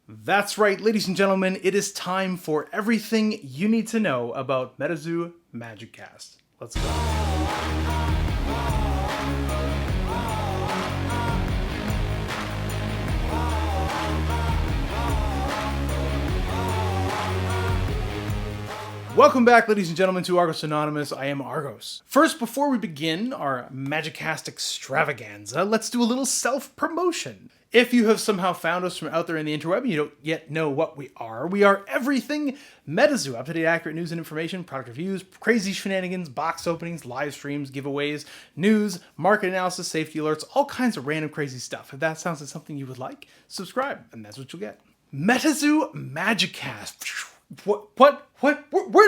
That's right, ladies and gentlemen, it is time for everything you need to know about MetaZoo Magicast. Let's go. Welcome back, ladies and gentlemen, to Argos Anonymous. I am Argos. First, before we begin our Magicast extravaganza, let's do a little self-promotion. If you have somehow found us from out there in the interweb and you don't yet know what we are everything MetaZoo, up-to-date accurate news and information, product reviews, crazy shenanigans, box openings, live streams, giveaways, news, market analysis, safety alerts, all kinds of random crazy stuff. If that sounds like something you would like, subscribe, and that's what you'll get. MetaZoo Magicast. Where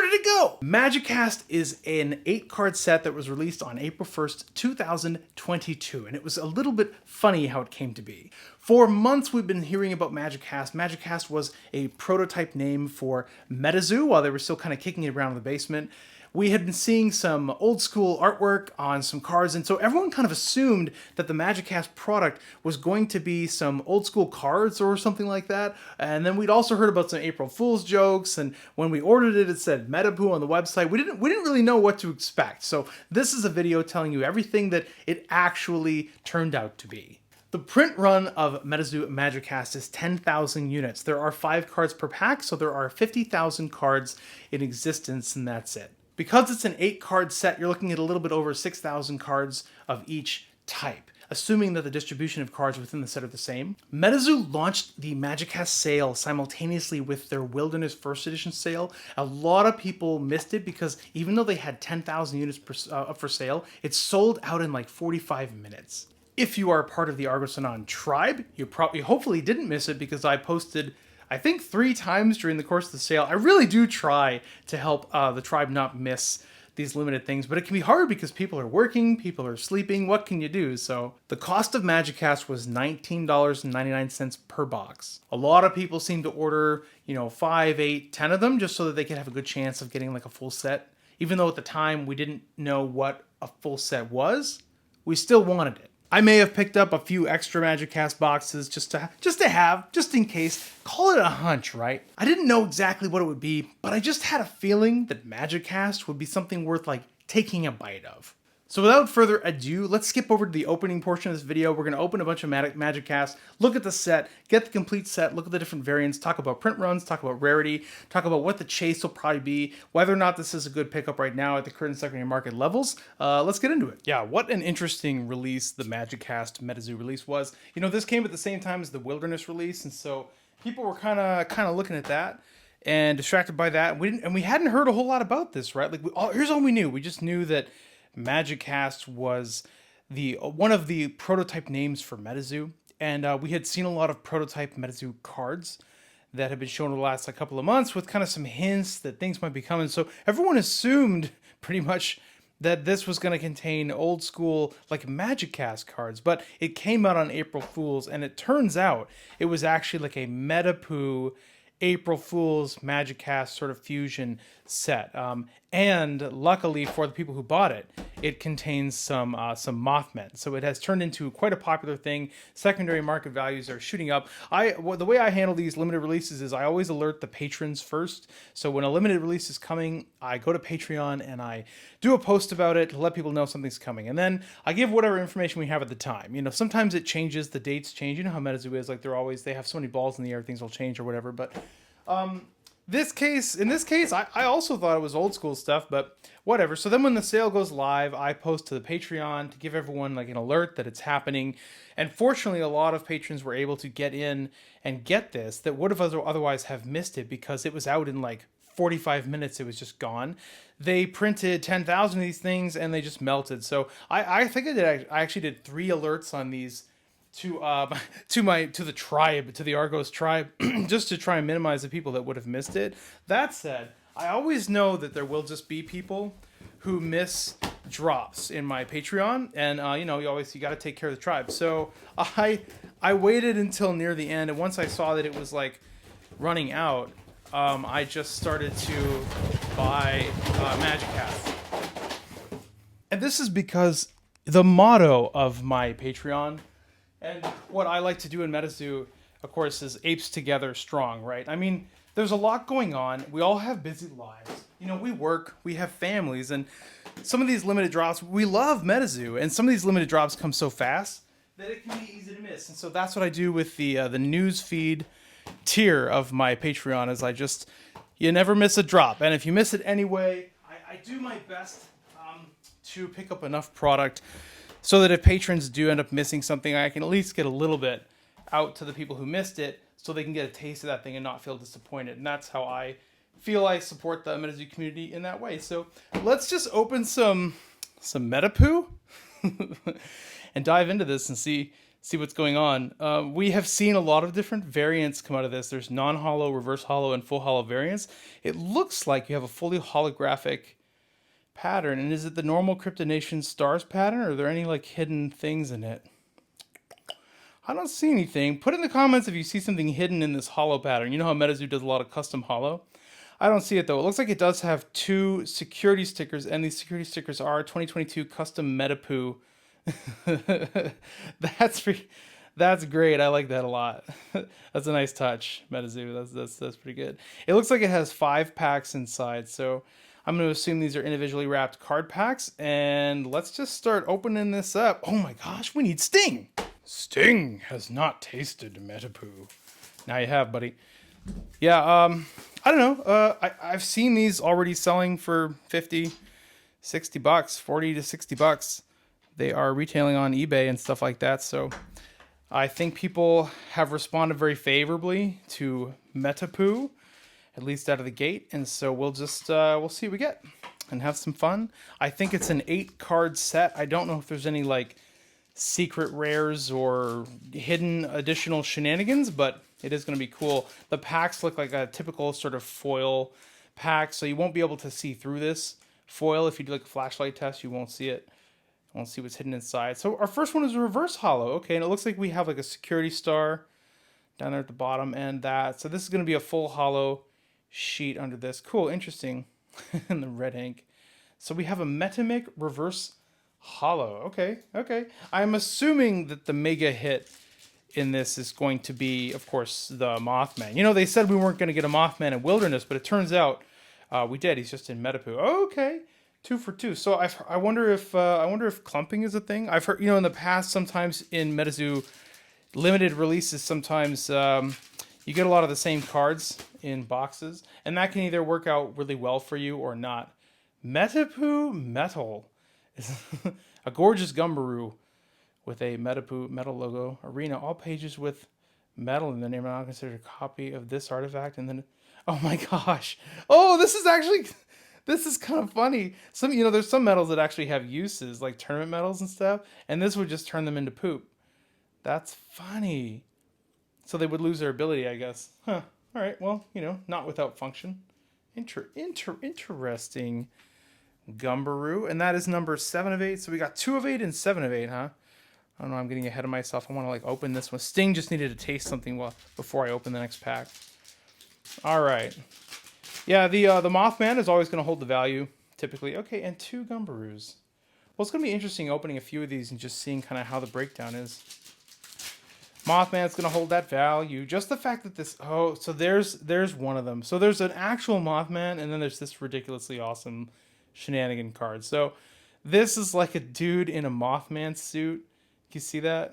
did it go? Magicast is an 8-card set that was released on April 1st, 2022, and it was a little bit funny how it came to be. For months we've been hearing about Magicast. Magicast was a prototype name for MetaZoo while they were still kind of kicking it around in the basement. We had been seeing some old school artwork on some cards, and so everyone kind of assumed that the Magicast product was going to be some old school cards or something like that. And then we'd also heard about some April Fool's jokes, and when we ordered it, it said Metapoo on the website. We didn't really know what to expect. So this is a video telling you everything that it actually turned out to be. The print run of MetaZoo Magicast is 10,000 units. There are 5 cards per pack, so there are 50,000 cards in existence, and that's it. Because it's an 8-card set, you're looking at a little bit over 6,000 cards of each type, assuming that the distribution of cards within the set are the same. MetaZoo launched the Magicast sale simultaneously with their Wilderness First Edition sale. A lot of people missed it because even though they had 10,000 units up for sale, it sold out in like 45 minutes. If you are part of the Argos Anon tribe, you hopefully didn't miss it because I posted I think 3 times during the course of the sale. I really do try to help the tribe not miss these limited things, but it can be hard because people are working, people are sleeping, what can you do? So the cost of Magicast was $19.99 per box. A lot of people seem to order, 5, 8, 10 of them just so that they can have a good chance of getting like a full set. Even though at the time we didn't know what a full set was, we still wanted it. I may have picked up a few extra Magicast boxes just in case. Call it a hunch, right? I didn't know exactly what it would be, but I just had a feeling that Magicast would be something worth like taking a bite of. So without further ado, let's skip over to the opening portion of this video. We're going to open a bunch of Magicast, look at the set, get the complete set, look at the different variants, talk about print runs, talk about rarity, talk about what the chase will probably be, whether or not this is a good pickup right now at the current secondary market levels. Let's get into it. Yeah, what an interesting release the Magicast MetaZoo release was. This came at the same time as the Wilderness release, and so people were kind of looking at that and distracted by that. We hadn't heard a whole lot about this, right? Here's all we knew. We just knew that Magicast was one of the prototype names for MetaZoo, and we had seen a lot of prototype MetaZoo cards that had been shown over the last couple of months with kind of some hints that things might be coming. So everyone assumed pretty much that this was going to contain old school like Magicast cards, but it came out on April Fool's, and it turns out it was actually like a Metapoo April Fool's Magicast sort of fusion set. And luckily for the people who bought it, it contains some Mothman. So it has turned into quite a popular thing. Secondary market values are shooting up. The way I handle these limited releases is I always alert the patrons first. So when a limited release is coming, I go to Patreon and I do a post about it to let people know something's coming. And then I give whatever information we have at the time. Sometimes it changes, the dates change. You know how MetaZoo is, like they have so many balls in the air, things will change or whatever. But in this case, I also thought it was old school stuff, but whatever. So then when the sale goes live, I post to the Patreon to give everyone like an alert that it's happening. And fortunately, a lot of patrons were able to get in and get this that would have otherwise have missed it because it was out in like 45 minutes. It was just gone. They printed 10,000 of these things and they just melted. So I think I actually did 3 alerts on these to the tribe, to the Argos tribe, just to try and minimize the people that would have missed it. That said, I always know that there will just be people who miss drops in my Patreon, and you got to take care of the tribe. So I waited until near the end, and once I saw that it was like running out, I just started to buy Magicast. And this is because the motto of my Patreon and what I like to do in MetaZoo of course, is apes together strong, right? I mean, there's a lot going on. We all have busy lives. You know, we work, we have families, and some of these limited drops, we love MetaZoo, and some of these limited drops come so fast that it can be easy to miss. And so that's what I do with the news feed tier of my Patreon, is you never miss a drop. And if you miss it anyway, I do my best to pick up enough product so that if patrons do end up missing something, I can at least get a little bit out to the people who missed it so they can get a taste of that thing and not feel disappointed. And that's how I feel I support the MetaZoo community in that way. So let's just open some Metapoo and dive into this and see what's going on. We have seen a lot of different variants come out of this. There's non-holo, reverse holo, and full holo variants. It looks like you have a fully holographic pattern. And is it the normal Cryptonation Stars pattern, or are there any like hidden things in it? I don't see anything. Put in the comments if you see something hidden in this holo pattern. You know how MetaZoo does a lot of custom holo? I don't see it though. It looks like it does have 2 security stickers, and these security stickers are 2022 custom Metapoo. That's great. I like that a lot. That's a nice touch, MetaZoo. That's pretty good. It looks like it has 5 packs inside, so I'm going to assume these are individually wrapped card packs, and let's just start opening this up. Oh my gosh, we need Sting. Sting has not tasted Metapoo. Now you have, buddy. Yeah, I don't know. I've seen these already selling for 50, 60 bucks, 40 to 60 bucks. They are retailing on eBay and stuff like that. So I think people have responded very favorably to Metapoo, at least out of the gate. And so we'll just, we'll see what we get and have some fun. I think it's an 8-card set. I don't know if there's any like secret rares or hidden additional shenanigans, but it is going to be cool. The packs look like a typical sort of foil pack, so you won't be able to see through this foil. If you do like a flashlight test, you won't see it. You won't see what's hidden inside. So our first one is a reverse holo. Okay, and it looks like we have like a security star down there at the bottom, and that. So this is going to be a full holo sheet under this. Cool, interesting. And the red ink. So we have a metamic reverse holo. Okay. I'm assuming that the mega hit in this is going to be, of course, the Mothman. You know, they said we weren't going to get a Mothman in Wilderness, but it turns out we did. He's just in Metapoo. Okay, 2 for 2. So I wonder if clumping is a thing. I've heard, you know, in the past, sometimes in MetaZoo limited releases, sometimes you get a lot of the same cards in boxes, and that can either work out really well for you or not. Metapoo Metal is a gorgeous Gumbaroo with a Metapoo Metal logo. Arena, all pages with metal in the name are not considered a copy of this artifact. And then, oh my gosh. Oh, this is kind of funny. There's some metals that actually have uses, like tournament metals and stuff, and this would just turn them into poop. That's funny. So they would lose their ability, I guess. Huh. All right, well, not without function. Interesting. Gumbaroo, and that is number 7 of 8. So we got 2 of 8 and 7 of 8, huh? I don't know, I'm getting ahead of myself. I want to like open this one. Sting just needed to taste something before I open the next pack. All right. Yeah, the Mothman is always going to hold the value, typically. Okay, and 2 Gumbaroos. Well, it's going to be interesting opening a few of these and just seeing kind of how the breakdown is. Mothman's going to hold that value. Just the fact that this... Oh, so there's one of them. So there's an actual Mothman, and then there's this ridiculously awesome shenanigan card. So this is like a dude in a Mothman suit. You see that?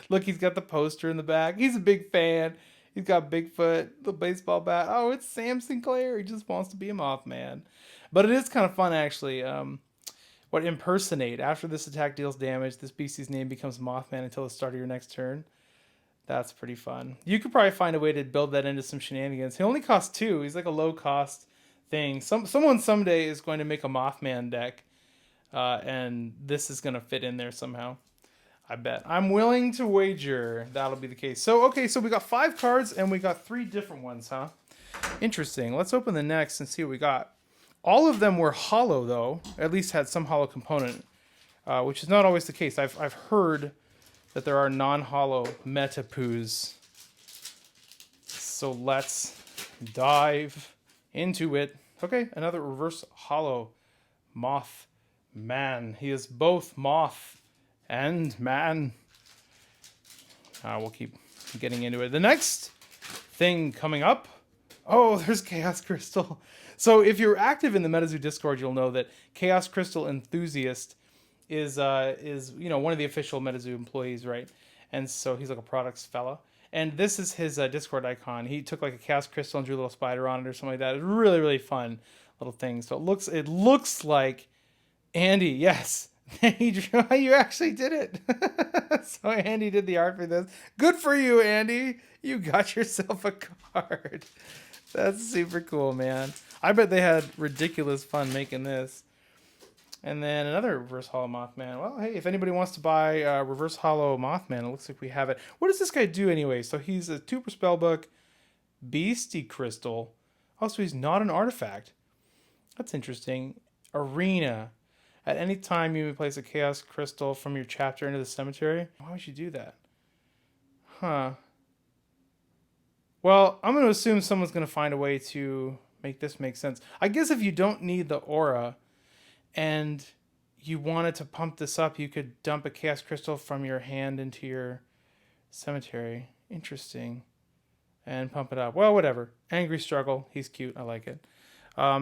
Look, he's got the poster in the back. He's a big fan. He's got Bigfoot, the baseball bat. Oh, it's Sam Sinclair. He just wants to be a Mothman. But it is kind of fun, actually. Impersonate. After this attack deals damage, this beastie's name becomes Mothman until the start of your next turn. That's pretty fun. You could probably find a way to build that into some shenanigans. He only costs 2. He's like a low-cost thing. Someone someday is going to make a Mothman deck, and this is going to fit in there somehow. I bet. I'm willing to wager that'll be the case. So, okay, so we got 5 cards, and we got 3 different ones, huh? Interesting. Let's open the next and see what we got. All of them were holo, though. At least had some holo component, which is not always the case. I've heard that there are non-holo Metapoos. So let's dive into it. Okay, another reverse holo Mothman. He is both moth and man. We'll keep getting into it. The next thing coming up, oh, there's Chaos Crystal. So if you're active in the MetaZoo Discord, you'll know that Chaos Crystal Enthusiast is one of the official MetaZoo employees, right? And so he's like a products fella. And this is his Discord icon. He took like a Chaos Crystal and drew a little spider on it or something like that. It's really, really fun little thing. So it looks like Andy. Yes, you actually did it. So Andy did the art for this. Good for you, Andy. You got yourself a card. That's super cool, man. I bet they had ridiculous fun making this. And then another reverse holo Mothman. Well, hey, if anybody wants to buy reverse holo Mothman, it looks like we have it. What does this guy do anyway? So he's a 2 per spellbook, beastie crystal. Oh, so he's not an artifact. That's interesting. Arena. At any time you may place a chaos crystal from your chapter into the cemetery. Why would you do that? Huh. Well, I'm going to assume someone's going to find a way to make this make sense. I guess if you don't need the aura and you wanted to pump this up, you could dump a chaos crystal from your hand into your cemetery. Interesting. And pump it up. Well, whatever. Angry Struggle. He's cute. I like it.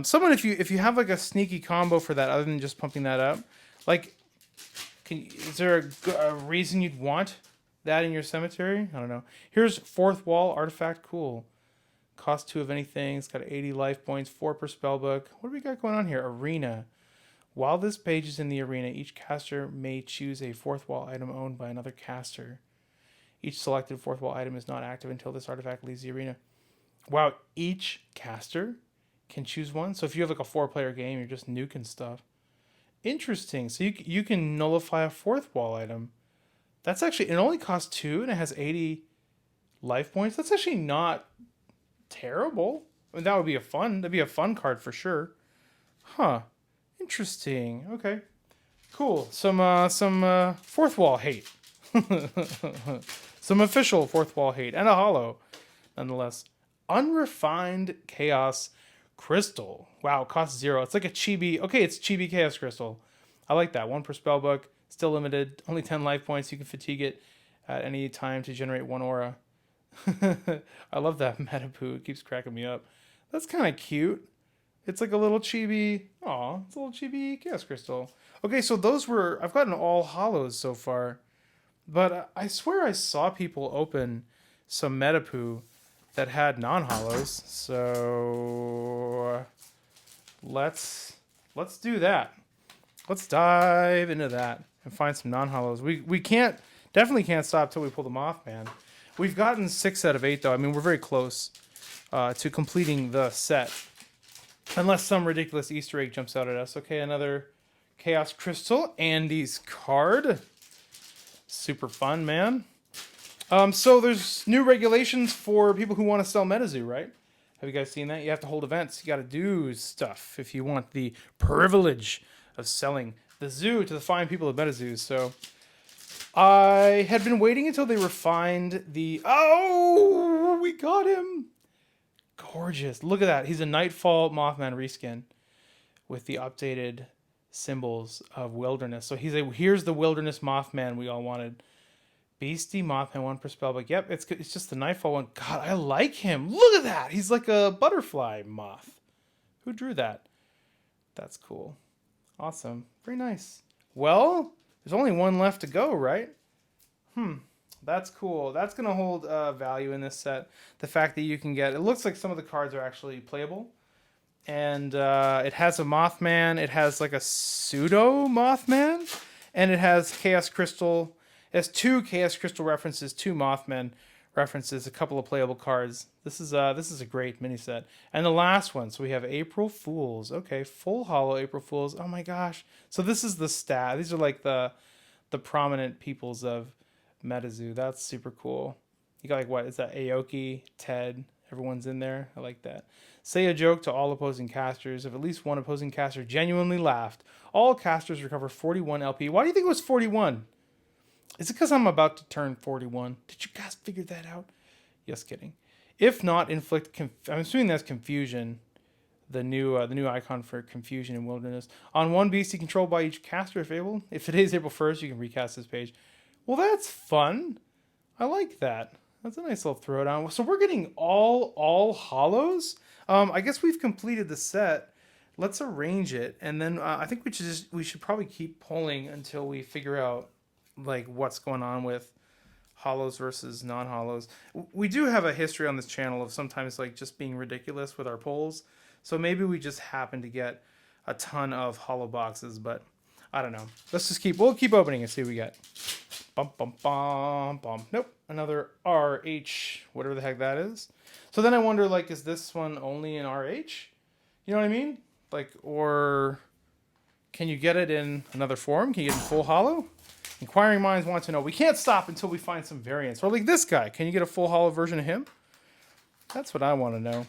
Someone, if you have like a sneaky combo for that, other than just pumping that up, like, is there a reason you'd want that in your cemetery? I don't know. Here's Fourth Wall Artifact. Cool. Cost 2 of anything. It's got 80 life points, 4 per spellbook. What do we got going on here? Arena. While this page is in the arena, each caster may choose a fourth wall item owned by another caster. Each selected fourth wall item is not active until this artifact leaves the arena. Wow, each caster can choose one. So if you have like a 4-player game, you're just nuking stuff. Interesting. So you can nullify a fourth wall item. That's actually, it only costs 2 and it has 80 life points. That's actually not terrible. I mean, that'd be a fun card for sure. Huh. Interesting. Okay. Cool. Some fourth wall hate. Some official fourth wall hate and a holo, nonetheless. Unrefined Chaos Crystal. Wow, costs 0. It's like a chibi. Okay, it's chibi Chaos Crystal. I like that. 1 per spellbook. Still limited. Only 10 life points. You can fatigue it at any time to generate 1 aura. I love that Metapoo. It keeps cracking me up. That's kind of cute. It's like a little chibi. Aw, it's a little chibi Chaos Crystal. Okay, so I've gotten all holos so far. But I swear I saw people open some Metapoo that had non-holos. So let's do that. Let's dive into that and find some non-holos. We definitely can't stop till we pull the Mothman. We've gotten 6 out of 8 though. I mean, we're very close to completing the set. Unless some ridiculous Easter egg jumps out at us. Okay, another Chaos Crystal. Andy's card. Super fun, man. So there's new regulations for people who want to sell MetaZoo, right? Have you guys seen that? You have to hold events. You got to do stuff if you want the privilege of selling the zoo to the fine people of MetaZoo. So I had been waiting until they refined the... Oh, we got him. Gorgeous. Look at that. He's a Nightfall Mothman reskin with the updated symbols of wilderness. So here's the wilderness Mothman we all wanted. Beastie Mothman, 1 per spellbook. Yep, it's just the Nightfall one. God, I like him. Look at that. He's like a butterfly moth. Who drew that? That's cool. Awesome. Very nice. Well, there's only 1 left to go, right? That's cool. That's going to hold value in this set. The fact that you can get... It looks like some of the cards are actually playable. And it has a Mothman. It has like a pseudo Mothman. And it has Chaos Crystal. It has 2 Chaos Crystal references, 2 Mothman references, a couple of playable cards. This is a great mini set. And the last one, so we have April Fools. Okay, full holo April Fools. Oh my gosh. So this is the stat. These are like the prominent peoples of MetaZoo. That's super cool. You got like, what is that? Aoki, Ted, everyone's in there. I like that. Say a joke to all opposing casters. If at least one opposing caster genuinely laughed, all casters recover 41 LP. Why do you think it was 41? Is it because I'm about to turn 41? Did you guys figure that out? Just kidding. If not, inflict... I'm assuming that's confusion. The new icon for confusion in wilderness. On 1 beastie controlled by each caster if able. If today's April 1st, you can recast this page. Well, that's fun. I like that. That's a nice little throwdown. So we're getting all holos. I guess we've completed the set. Let's arrange it, and then I think we should probably keep pulling until we figure out like what's going on with holos versus non-holos. We do have a history on this channel of sometimes like just being ridiculous with our pulls. So maybe we just happen to get a ton of holo boxes, but I don't know. We'll keep opening and see what we get. Bum, bum, bum, bum. Nope. Another RH, whatever the heck that is. So then I wonder, like, is this one only in RH? You know what I mean? Like, or can you get it in another form? Can you get it in full holo? Inquiring minds want to know. We can't stop until we find some variants. Or like this guy. Can you get a full holo version of him? That's what I want to know.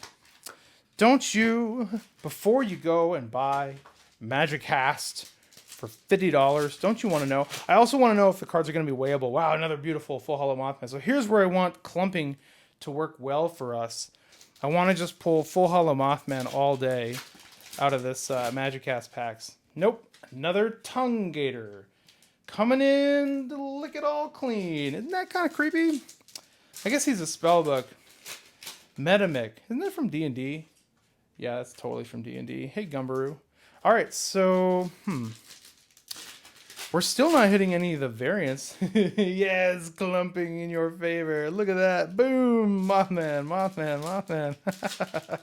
Don't you, before you go and buy Magicast for $50, don't you want to know? I also want to know if the cards are going to be weighable. Wow, another beautiful full holo Mothman. So here's where I want clumping to work well for us. I want to just pull full holo Mothman all day out of this Magicast packs. Nope, another tongue gator coming in to lick it all clean. Isn't that kind of creepy? I guess he's a spellbook. Metamic. Isn't that from D&D? Yeah, that's totally from D&D. Hey, Gumbaroo. All right, so, we're still not hitting any of the variants. Yes, clumping in your favor. Look at that. Boom. Mothman, Mothman, Mothman.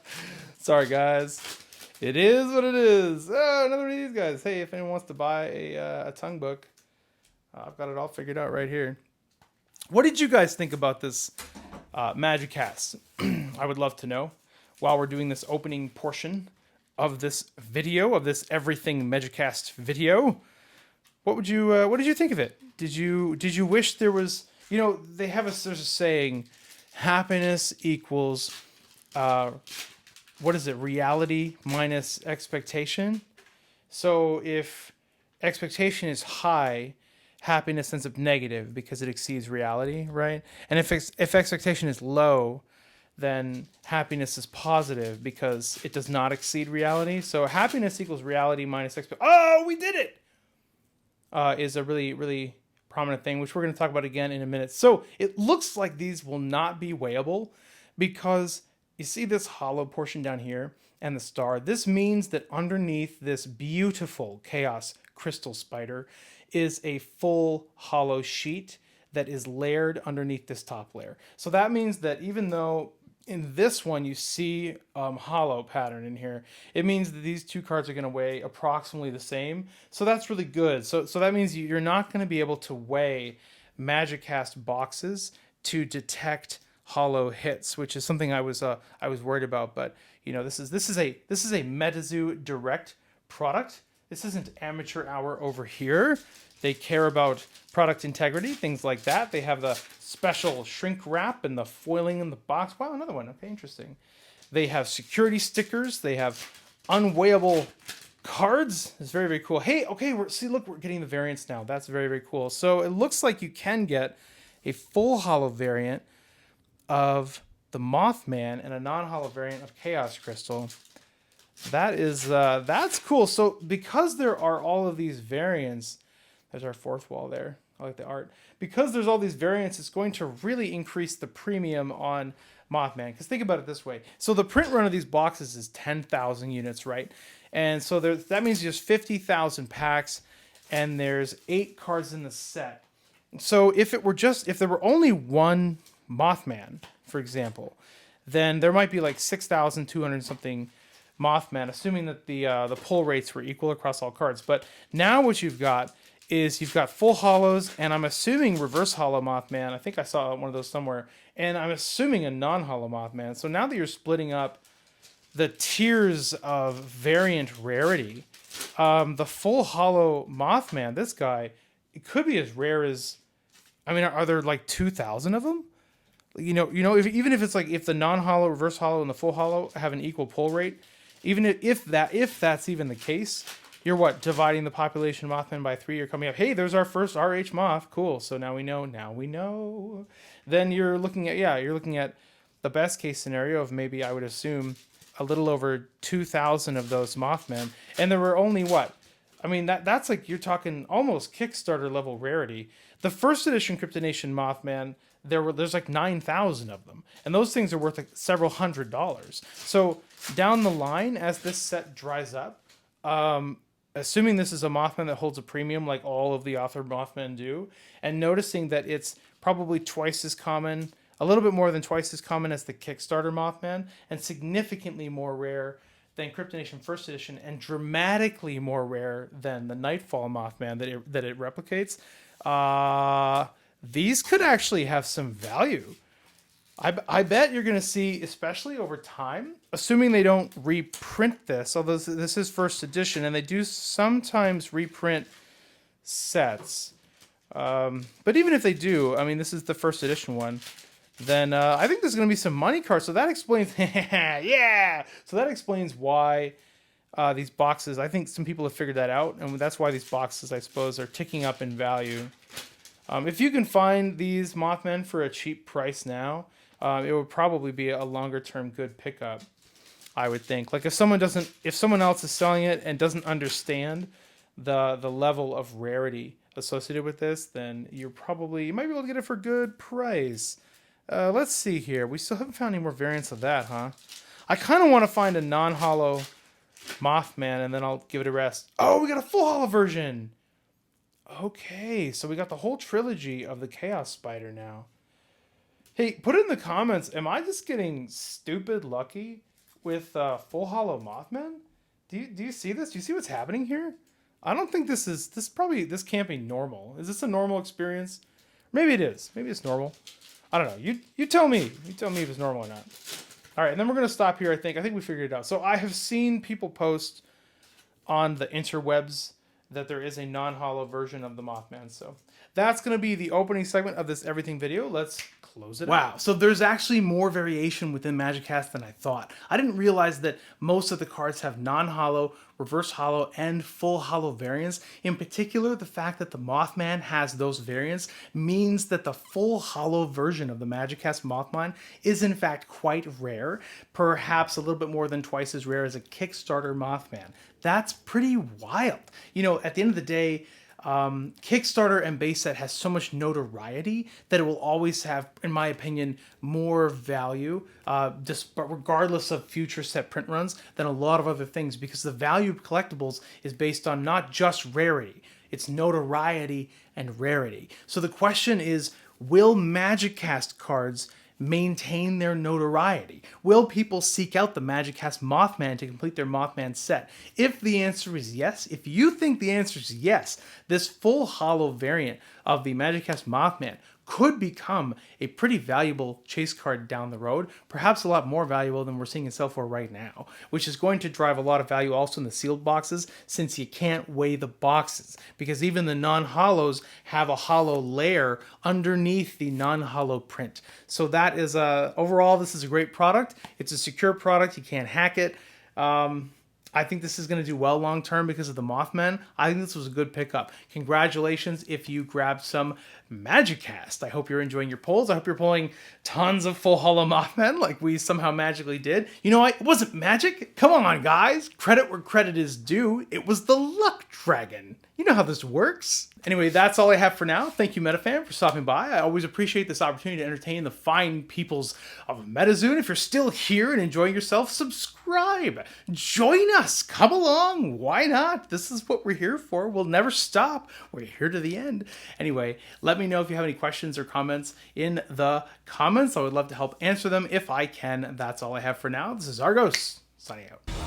Sorry, guys. It is what it is. Oh, another one of these guys. Hey, if anyone wants to buy a tongue book, I've got it all figured out right here. What did you guys think about this Magicast? I would love to know while we're doing this opening portion of this video, of this everything Magicast video. What did you think of it? Did you wish there was, you know, there's a saying, happiness equals what is it? Reality minus expectation. So if expectation is high, happiness ends up negative because it exceeds reality, right? And if expectation is low, then happiness is positive because it does not exceed reality. So happiness equals reality minus expectation. Oh, we did it! Is a really, really prominent thing, which we're going to talk about again in a minute. So it looks like these will not be weighable because you see this hollow portion down here and the star. This means that underneath this beautiful chaos crystal spider is a full hollow sheet that is layered underneath this top layer. So that means that even though in this one you see hollow pattern in here, it means that these two cards are going to weigh approximately the same. So that's really good. So that means you're not going to be able to weigh Magicast boxes to detect hollow hits, which is something I was worried about. But you know, this is a MetaZoo direct product. This isn't amateur hour over here. They care about product integrity, things like that. They have the special shrink wrap and the foiling in the box. Wow, another one. Okay, interesting. They have security stickers. They have unweighable cards. It's very, very cool. Hey, okay, look, we're getting the variants now. That's very, very cool. So it looks like you can get a full holo variant of the Mothman and a non-holo variant of Chaos Crystal. That's cool. So because there are all of these variants, there's our fourth wall there. I like the art. Because there's all these variants, it's going to really increase the premium on Mothman. Because think about it this way. So the print run of these boxes is 10,000 units, right? And so that means there's 50,000 packs, and there's 8 cards in the set. So if there were only one Mothman, for example, then there might be like 6,200 something Mothman, assuming that the pull rates were equal across all cards. But now what you've got is you've got full holos, and I'm assuming reverse holo Mothman. I think I saw one of those somewhere. And I'm assuming a non-holo Mothman. So now that you're splitting up the tiers of variant rarity, the full holo Mothman, this guy, it could be as rare as, I mean, are there like 2,000 of them? Even if it's like, if the non-holo, reverse holo, and the full holo have an equal pull rate, even if that's even the case, you're dividing the population of Mothman by 3. You're coming up, hey, there's our first RH moth. Cool. So now we know. Then you're looking at the best case scenario of maybe, I would assume, a little over 2,000 of those Mothmen. And there were only that's like, you're talking almost Kickstarter level rarity. The first edition Cryptonation Mothman, there's like 9,000 of them, and those things are worth like several $100s. So down the line, as this set dries up, assuming this is a Mothman that holds a premium like all of the author Mothman do, and noticing that it's probably twice as common, a little bit more than twice as common as the Kickstarter Mothman, and significantly more rare than Cryptonation First Edition, and dramatically more rare than the Nightfall Mothman that it replicates, these could actually have some value. I bet you're going to see, especially over time, assuming they don't reprint this, although this is first edition, and they do sometimes reprint sets. But even if they do, I mean, this is the first edition one, then I think there's going to be some money cards. So that explains, yeah! So that explains why these boxes, I think some people have figured that out, and that's why these boxes, I suppose, are ticking up in value. If you can find these Mothman for a cheap price now, it would probably be a longer term good pickup, I would think. Like if someone else is selling it and doesn't understand the level of rarity associated with this, then you might be able to get it for a good price. Let's see here. We still haven't found any more variants of that, huh? I kind of want to find a non-holo Mothman, and then I'll give it a rest. Oh, we got a full holo version. Okay, so we got the whole trilogy of the Chaos Spider now. Hey, put it in the comments, am I just getting stupid lucky with full holo Mothman? Do you see this? Do you see what's happening here? I don't think this can't be normal. Is this a normal experience? Maybe it is. Maybe it's normal. I don't know. You tell me. You tell me if it's normal or not. All right, and then we're going to stop here, I think. I think we figured it out. So I have seen people post on the interwebs that there is a non-holo version of the Mothman. So that's going to be the opening segment of this everything video. Let's close it out. Wow, so there's actually more variation within Magicast than I thought. I didn't realize that most of the cards have non-holo, reverse holo, and full holo variants. In particular, the fact that the Mothman has those variants means that the full holo version of the Magicast Mothman is in fact quite rare, perhaps a little bit more than twice as rare as a Kickstarter Mothman. That's pretty wild. You know, at the end of the day, Kickstarter and base set has so much notoriety that it will always have, in my opinion, more value, regardless of future set print runs, than a lot of other things, because the value of collectibles is based on not just rarity, it's notoriety and rarity. So the question is, will Magicast cards maintain their notoriety? Will people seek out the Magicast Mothman to complete their Mothman set? If the answer is yes, if you think the answer is yes, this full holo variant of the Magicast Mothman could become a pretty valuable chase card down the road, perhaps a lot more valuable than we're seeing it sell for right now, which is going to drive a lot of value also in the sealed boxes, since you can't weigh the boxes, because even the non-holos have a holo layer underneath the non-holo print. So that is overall, this is a great product. It's a secure product. You can't hack it. I think this is going to do well long term because of the Mothman. I think this was a good pickup. Congratulations if you grabbed some Magicast. I hope you're enjoying your pulls. I hope you're pulling tons of full holo Mothman like we somehow magically did. You know what? It wasn't magic. Come on, guys. Credit where credit is due. It was the Luck Dragon. You know how this works. Anyway, that's all I have for now. Thank you, MetaFan, for stopping by. I always appreciate this opportunity to entertain the fine peoples of MetaZoo. And if you're still here and enjoying yourself, subscribe. Join us. Come along. Why not? This is what we're here for. We'll never stop. We're here to the end. Anyway, let me know if you have any questions or comments in the comments. I would love to help answer them if I can. That's all I have for now. This is Argos, signing out.